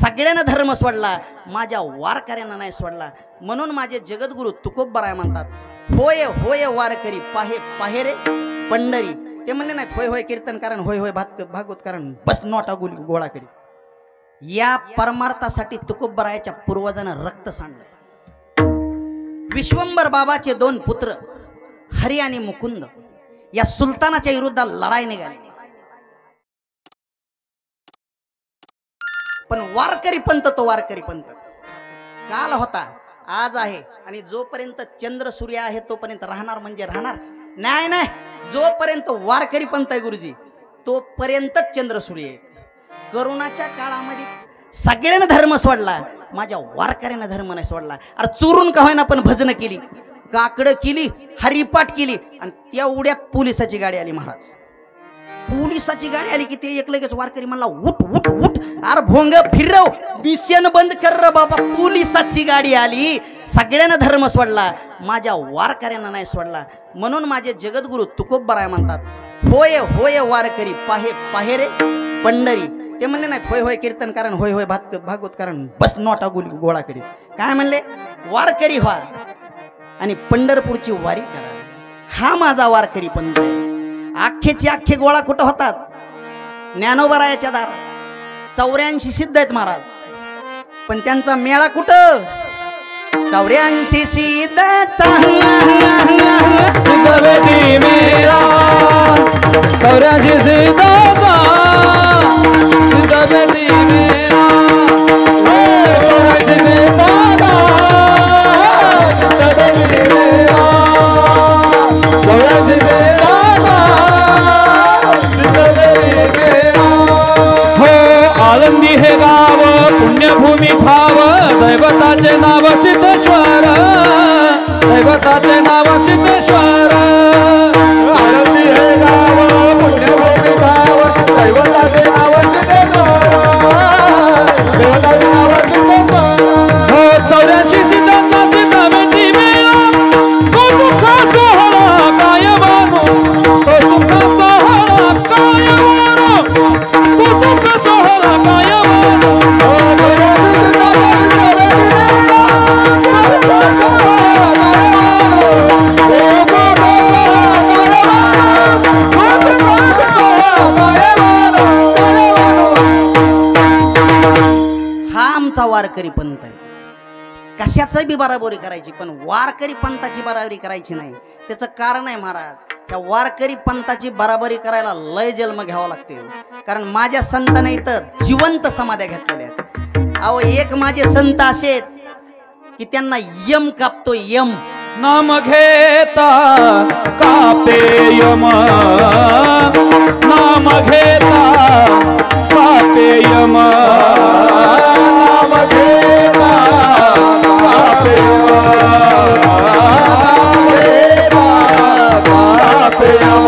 सगळ्यांना धर्म सोडला, माझ्या वारकऱ्यांना नाही सोडला. म्हणून माझे जगद्गुरु तुकोबराय म्हणतात, होय होय वारकरी पाहे पाहे रे पंढरी. ते म्हणले नाहीत होय होय कीर्तन कारण, होय होय भागवत कारण, बस नोटा गोळा करी. या परमार्थासाठी तुकोबरायाच्या पूर्वजांना रक्त सांडलं. विश्वंभर बाबाचे 2 पुत्र हरी आणि मुकुंद या सुलतानाच्या विरुद्ध लढाई निघाली. पण वारकरी पंथ तो वारकरी पंथ काल होता, आज आहे आणि जोपर्यंत चंद्र सूर्य आहे तोपर्यंत राहणार म्हणजे राहणार. नाही नाही, जोपर्यंत वारकरी पंथ आहे गुरुजी तोपर्यंतच चंद्र सूर्य आहे. करोनाच्या काळामध्ये सगळ्यांना धर्म सोडला, माझ्या वारकऱ्यांना धर्म नाही सोडला. अरे चोरून का होईना पण भजन केली, काकडं केली, हरिपाठ केली आणि त्या उड्यात पोलिसाची गाडी आली. महाराज पोलिसाची गाडी आली की ते एक लगेच वारकरी म्हणला उठ उठ उठ, अरे भोंग फिरव, मिशन बंद कर रे बाबा. पोलिसाची गाडी आली, सगळ्यांना धर्म सोडला, माझ्या वारकऱ्यांना नाही सोडला. म्हणून माझे जगद्गुरु तुकोबराय म्हणतात, होय होय वारकरी पाहे पाहे रे पंढरी. ते म्हणले नाहीत होय होय कीर्तन कारण, होय होय भागवत कारण, बस नोटा गोळा करी. काय म्हणले, वारकरी व्हा आणि पंढरपूरची वारी करा. हा माझा वारकरी पंथ आहे. अख्खेचे अख्खे गोळा कुठं होतात, ज्ञानोबरायाच्या दारात. 84 सिद्ध आहेत महाराज, पण त्यांचा मेळा कुठं, 84 सिद्धचा सिद्धवेदी मेळा, 84 सिद्धचा सिद्धवेदी मेळा, 84 सिद्धचा सिद्धवेदी मेळा, 84 आळंदी हे गाव पुण्यभूमी भाव, दैवताचे नाव सिद्धेश्वर, दैवताचे नाव सिद्धेश्वर. आळंदी हे गाव पुण्यभूमी भाव, दैवताचे नाव सिद्धेश्वर, दैवताचे नाव सिद्धेश्वर. हो 84 सिद्धांचा सिद्धवेदी मेळा, तो सुखा सोहळा काय मानू, तो सुखा सोहळा काय मानू, तो सुखा सोहळा काय मानू. हा आमचा वारकरी पंथ आहे. कशाच बी बराबरी करायची, पण वारकरी पंथाची बराबरी करायची नाही. त्याचं कारण आहे महाराज, त्या वारकरी पंथाची बराबरी करायला लय जन्म घ्यावा लागते. कारण माझ्या संतांनी इथं जिवंत समाध्या घेतलेल्या आहेत. अहो एक माझे संत असे की त्यांना यम कापतो, यम. नाम घेता कापे यम, नाम घेता कापे यम, नाम घेता कापे यम, नाम घेता कापे यम.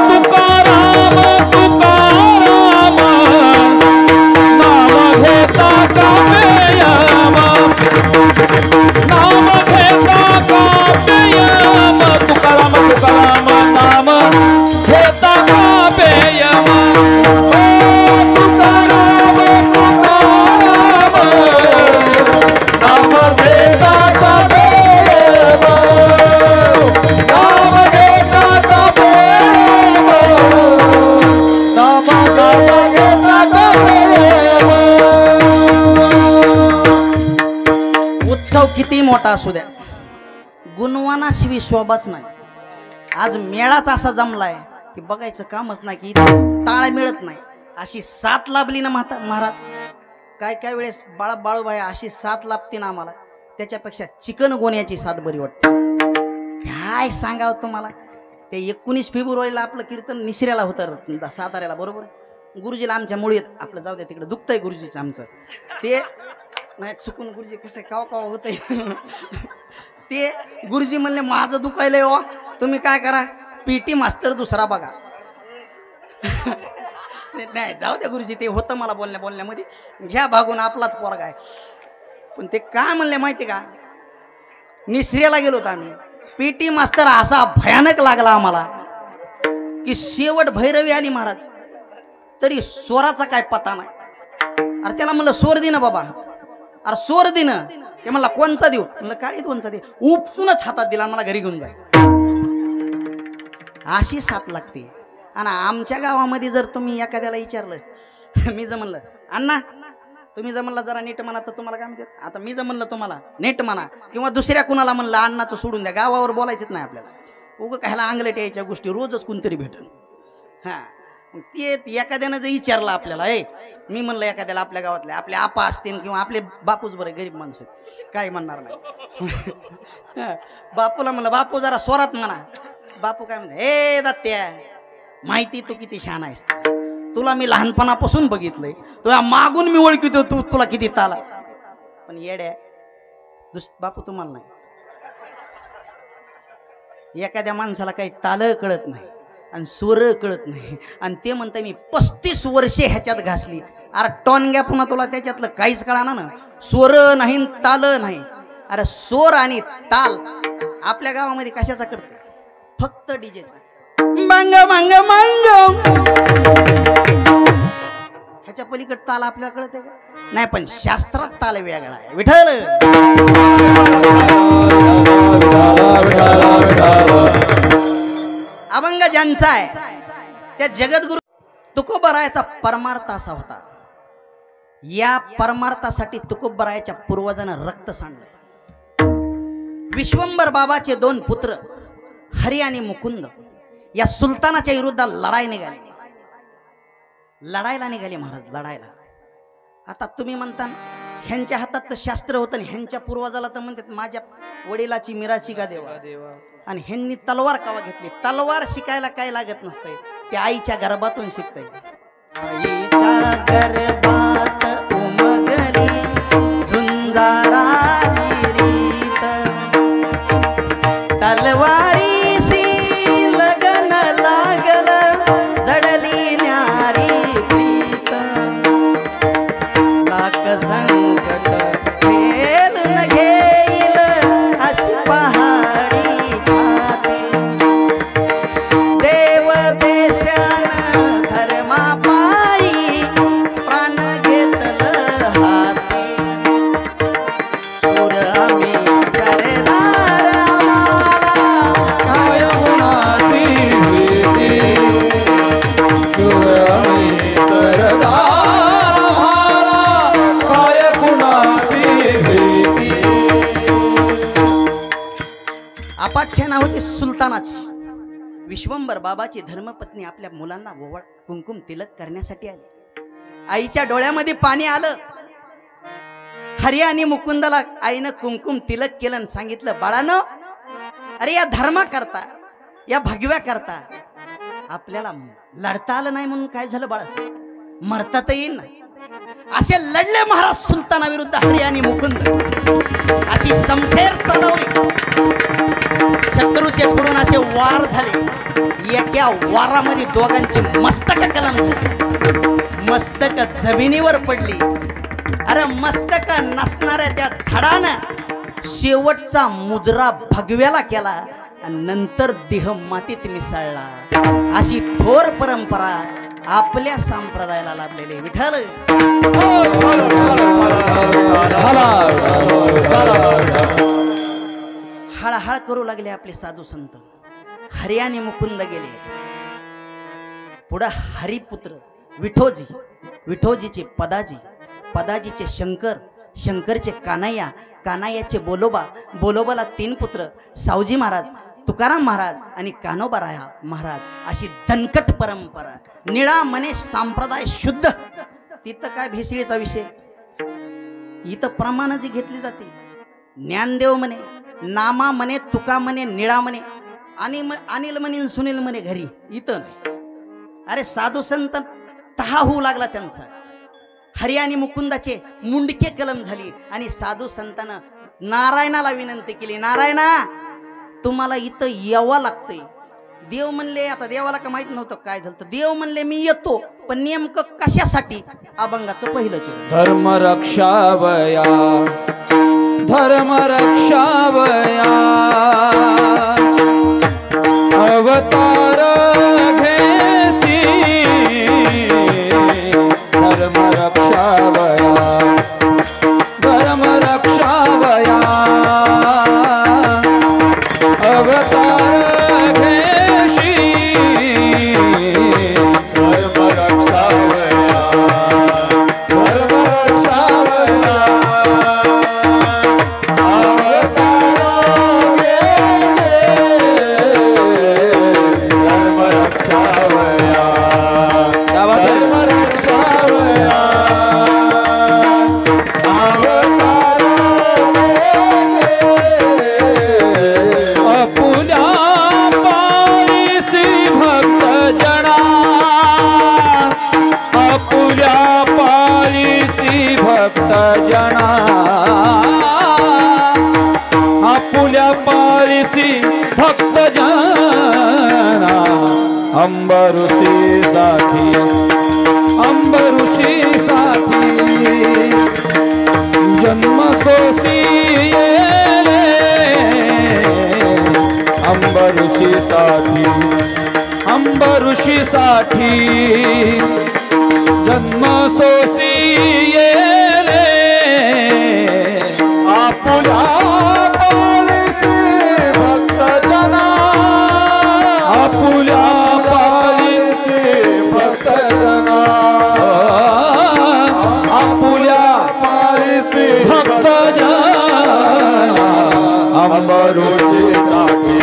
तुकाराम तुकाराम, नाम घेता कापे यम, नाम घेता कापे यम, तुकाराम तुकाराम नाम घेता कापे यम. तुकाराम तुकाराम नाम घेता कापे यम, नाम घेता कापे यम, नाम घेता कापे यम. उत्सव किती मोठा असू द्या, गुणवानाशिवाय शोभाच नाही. आज मेळाच असा जमलाय की बघायचं कामच नाही, की टाळा मिळत नाही. अशी साथ लाभली ना महाराज, काय काय वेळेस बाळूबाई अशी साथ लाभते ना आम्हाला, त्याच्यापेक्षा चिकन गोण्याची साथ बरी वाटते. काय सांगावं तुम्हाला. ते 19 फेब्रुवारीला आपलं कीर्तन निशिऱ्याला होतं साताऱ्याला, बरोबर. गुरुजीला आमच्या मुळीत आपलं जाऊ द्या तिकडे, दुखतंय गुरुजीचं आमचं. ते नाही चुकून गुरुजी कसं काव काव होतंय. ते गुरुजी म्हणले माझं दुखायलंय हो, तुम्ही काय करा पीटी मास्तर दुसरा बघा. नाही जाऊ द्या गुरुजी, ते होतं मला बोलण्यामध्ये, घ्या भागून आपलाच पोरगा आहे. पण ते काय म्हणले माहिती का, निसऱ्याला गेलो होतो आम्ही, पीटी मास्तर असा भयानक लागला आम्हाला की शेवट भैरवी आली महाराज, तरी स्वराचा काय पता नाही. अरे त्याला म्हणलं सोर दे ना बाबा. अरे सोर दे ना. ते म्हणला कोणचा देऊ. म्हणलं काळी दोनचा दे. उपसूनच हातात दिला मला घरी घेऊन जाय. अशी साथ लागते. आणि आमच्या गावामध्ये जर तुम्ही एखाद्याला विचारलं, मी जर म्हणलं अण्णा तुम्ही जर म्हणला जरा नीट म्हणा तर तुम्हाला काय म्हणतात. आता मी जर म्हणलं तुम्हाला नीट म्हणा किंवा दुसऱ्या कुणाला म्हणलं अण्णाचं सोडून द्या, गावावर बोलायचंच नाही आपल्याला. उगं कायला अंगलट यायच्या गोष्टी रोजच कोणतरी भेटल. हां ते एखाद्यानं जर विचारलं आपल्याला, मी म्हणलं एखाद्याला आपल्या गावातल्या आपले आपा असतील किंवा आपले बापूच बरं गरीब माणसं काय म्हणणार नाही. बापूला म्हणलं बापू जरा स्वरात म्हणा. बापू काय म्हणते, हे दत्त्या माहिती तू किती छान आहेस, तुला मी लहानपणापासून बघितलंय, तुला मागून मी ओळखितो तू तुला किती ताला. पण येड्या बापू तुम्हाला नाही. एखाद्या माणसाला काही ताल कळत नाही आणि स्वर कळत नाही आणि ते म्हणते मी 35 वर्षे ह्याच्यात घासली. अरे टॉनग्या पुन्हा तुला त्याच्यातलं काहीच कळणार ना. स्वर नाही ताल नाही. अरे स्वर आणि ताल आपल्या गावामध्ये कशाचा करते, फक्त डीजेचा. मंग मंग मंग ह्याच्या पलीकडे ताल आपल्याला कळते का नाही. पण शास्त्रात ताल वेगळा आहे. विठ्ठल अभंग ज्यांचा आहे त्या जगद्गुरु तुकोबरायाचा परमार्थ असा होता. या परमार्थासाठी तुकोबरायाच्या पूर्वजानं रक्त सांडलं. विश्वंभर बाबाचे 2 पुत्र हरी आणि मुकुंद या सुलतानाच्या विरुद्ध लढायला निघाले महाराज, लढायला. आता तुम्ही म्हणता ह्यांच्या हातात तर शास्त्र होतं आणि ह्यांच्या पूर्वजाला तर म्हणतात माझ्या वडिलाची मिराची का देवा. आणि ह्यांनी तलवार कावा घेतली. तलवार शिकायला काय लागत नसतंय, ते आईच्या गर्भातून शिकतंय. आईच्या गर्भात उमगली झुंजाराची रीत, तलवारीसी लगन लागल जडली न्यारी प्रीत. लाख संकट खेळून घेईल अशी पहाडी छाती. देव देशान धर्मा पायी प्राण घेतलं हाती. सुर आम्ही सरदार आम्हाला काय कुणाची भीती. सुर आम्ही सरदार आम्हाला काय कुणाची भीती. अपाट सेना होती सुलतानाची. विश्वंभर बाबाची धर्मपत्नी आपल्या मुलांना ओवाळ कुंकुम तिलक करण्यासाठी आली. आईच्या डोळ्यामध्ये पाणी आलं. हरी आणि मुकुंदाला आईनं कुंकुम तिलक केलं आणि सांगितलं बाळानो, अरे या धर्मा करता या भगव्या करता आपल्याला लढता आलं नाही म्हणून काय झालं बाळा, मरता तर येईल ना. असे लढले महाराज सुलतानाविरुद्ध हरी आणि मुकुंद. अशी शमशेर चालवली. शत्रूचे पुढून असे वार झाले. एका वारामध्ये दोघांची मस्तक कलम झाली. मस्तक जमिनीवर पडली. अरे मस्तक नसणाऱ्या त्या धडानं शेवटचा मुजरा भगव्याला केला आणि नंतर देह मातीत मिसळला. अशी थोर परंपरा आपल्या संप्रदायाला लाभलेली. विठ्ठल हळहळ करू लागले आपले साधू संत. हरी आणि मुकुंद गेले. पुढे हरिपुत्र विठोजी, विठोजीचे पदाजी, पदाजीचे शंकर, शंकरचे कान्हैया, कान्हैयाचे बोलोबा, बोलोबाला 3 पुत्र सावजी महाराज, तुकाराम महाराज आणि कान्होबाराया महाराज. अशी दणकट परंपरा. निळा मने संप्रदाय शुद्ध. तिथं काय भेसळीचा विषय. इथं प्रमाण जी घेतली जाते. ज्ञानदेव म्हणे, नामा म्हणे, तुका म्हणे, निळा म्हणे, आणि अनिल म्हणे, सुनील म्हणे घरी. इथं नाही. अरे साधू संत तहा होऊ लागला त्यांचा. हरी आणि मुकुंदाचे मुंडके कलम झाली आणि साधू संतानं नारायणाला विनंती केली, नारायणा तुम्हाला इथं यावं लागतंय. देव म्हणले, आता देवाला का माहित नव्हतं काय झालं, तर देव म्हणले मी येतो, पण नेमकं कशासाठी. अभंगाचं पहिलं चरण. धर्म रक्षावया, धर्म रक्षावया, अवतार घेसी धर्म रक्षावया. भक्त जना आपुल्या पारिसी भक्त जना अंबऋषी साठी जन्म सोसी येले अंबऋषी साठी जन्म सोसी येले आपुल्या पारिसी भक्त जना आपुल्या पारिसी भक्त जना आपुल्या पारिसी भक्त जना अंबऋषी साठी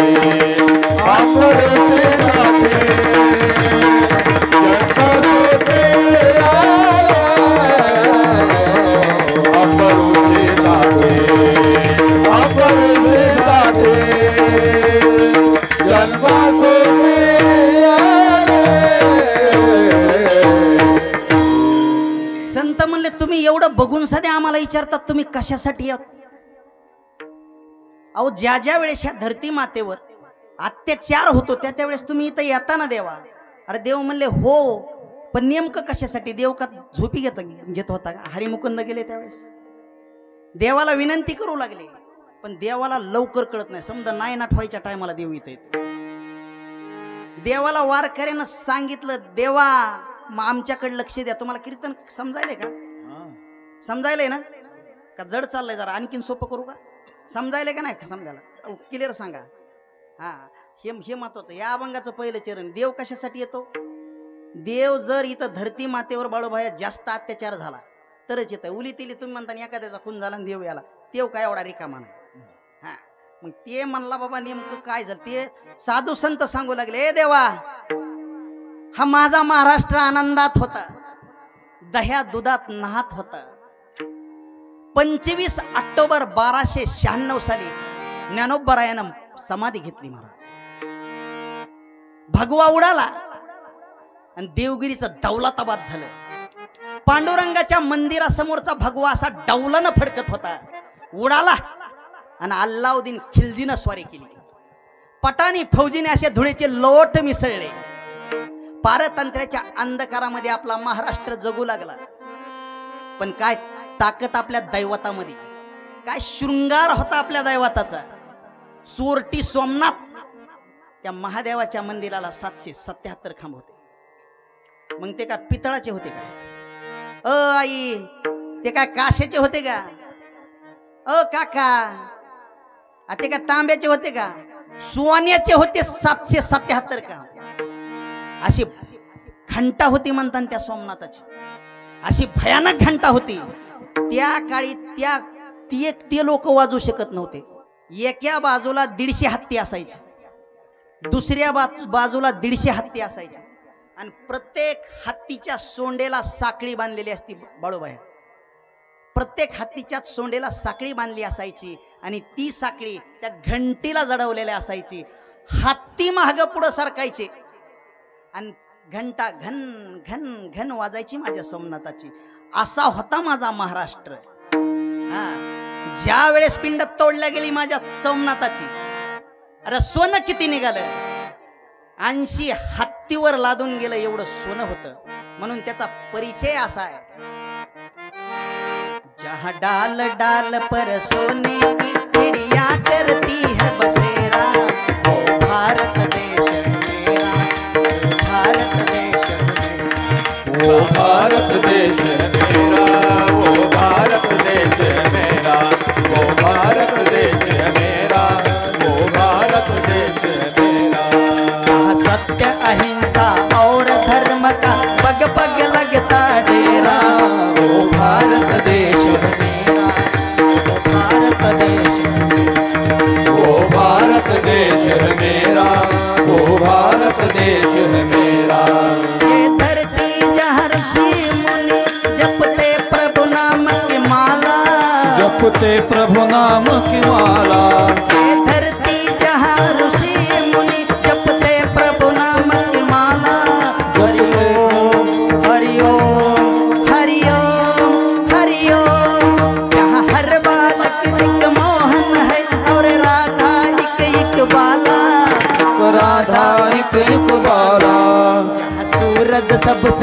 संत म्हणले तुम्ही एवढं बघून सध्या आम्हाला विचारतात तुम्ही कशासाठी आहात? अहो ज्या ज्या वेळेस ह्या धरती मातेवर अत्याचार होतो त्या त्यावेळेस तुम्ही इथं येता ना देवा. अरे देव म्हणले हो, पण नेमकं कशासाठी? देव का झोपी घेत होता का? हरिमुकुंद गेले त्यावेळेस देवाला विनंती करू लागले, पण देवाला लवकर कळत नाही. समजा नाही नाठवायच्या टायमाला देव इथं येतो. देवाला वारकऱ्यानं सांगितलं देवा आमच्याकडे लक्ष द्या. तुम्हाला कीर्तन समजायलंय का? समजायलंय ना? का जड चाललंय? जरा आणखीन सोपं करू का? समजायलंय का नाही समजायला? क्लिअर सांगा. हा हे महत्वाचं. या अभंगाचं पहिलं चरण. देव कशासाठी येतो? देव जर इथं धरती मातेवर बाळूभाया जास्त अत्याचार झाला तरच येतं. उली तिली तुम्ही म्हणता एखाद्याचा खून झाला देव याला, देव काय एवढा रिकामा नाही. हा मग ते म्हणला बाबा नेमकं काय झालं ते साधू संत सांगू लागले. ए देवा, हा माझा महाराष्ट्र आनंदात होता, दह्या दुधात नाहात होता. 25 ऑक्टोबर 1296 साली ज्ञानोबरायानं समाधी घेतली महाराज. भगवा उडाला आणि देवगिरीचं दौलताबाद झालं. पांडुरंगाच्या मंदिरासमोरचा भगवा असा डौलानं फडकत होता, उडाला आणि अल्लाउद्दीन खिल्जीनं स्वारी केली. पटाणी फौजीने असे धुळेचे लोट मिसळले. पारतंत्र्याच्या अंधकारामध्ये आपला महाराष्ट्र जगू लागला. पण काय ताकद आपल्या दैवतामध्ये, काय शृंगार होता आपल्या दैवताचा. सोरटी सोमनाथ त्या महादेवाच्या मंदिराला 777 खांब होते. मग ते काय पितळाचे होते का? आई ते काय काशेचे होते का? काका ते काय तांब्याचे होते का? सोन्याचे होते 777 का. अशी घंटा होती म्हणतात त्या सोमनाथाची, अशी भयानक घंटा होती. त्या काळी ते लोक वाजू शकत नव्हते. एका बाजूला 150 हत्ती असायची, दुसऱ्या बाजूला 150 हत्ती असायची आणि प्रत्येक हत्तीच्या सोंडेला साखळी बांधलेली असती. बाळूबाया प्रत्येक हत्तीच्या सोंडेला साखळी बांधली असायची आणि ती साखळी त्या घंटीला जडवलेली असायची. हत्ती माग पुढं सरकायचे आणि घंटा घन घन घन वाजायची माझ्या सोमनाथाची. असा होता माझा महाराष्ट्र. ज्या वेळेस पिंड तोडल्या गेली माझ्या सोमनाथाची, अरे सोनं किती निघालं? 80 हत्तीवर लादून गेलं एवढं सोनं होतं. म्हणून त्याचा परिचय असा आहे. जहाँ डाल डाल पर सोने की चिड़िया करती है बसेरा, वो भारत देश मेरा, भारत देश मेरा, वो भारत देश मेरा, वो भारत देश मेरा, वो भारत देश मेरा, वो भारत देश मेरा. सत्य अहिंसा और धर्म का पग पग लगता डेरा, वो भारत देश मेरा, वो भारत देश, वो भारत देश मेरा, वो भारत देश मेरा. ये धरती जहाँ ऋषि मुनि जपते प्रभु नाम की माला, जपते प्रभु नाम की माला. ये धरती जहाँ ऋषि मुनि जपते प्रभु नाम की माला. हरि ओम हरि ओम हरि ओम हरि ओम. सब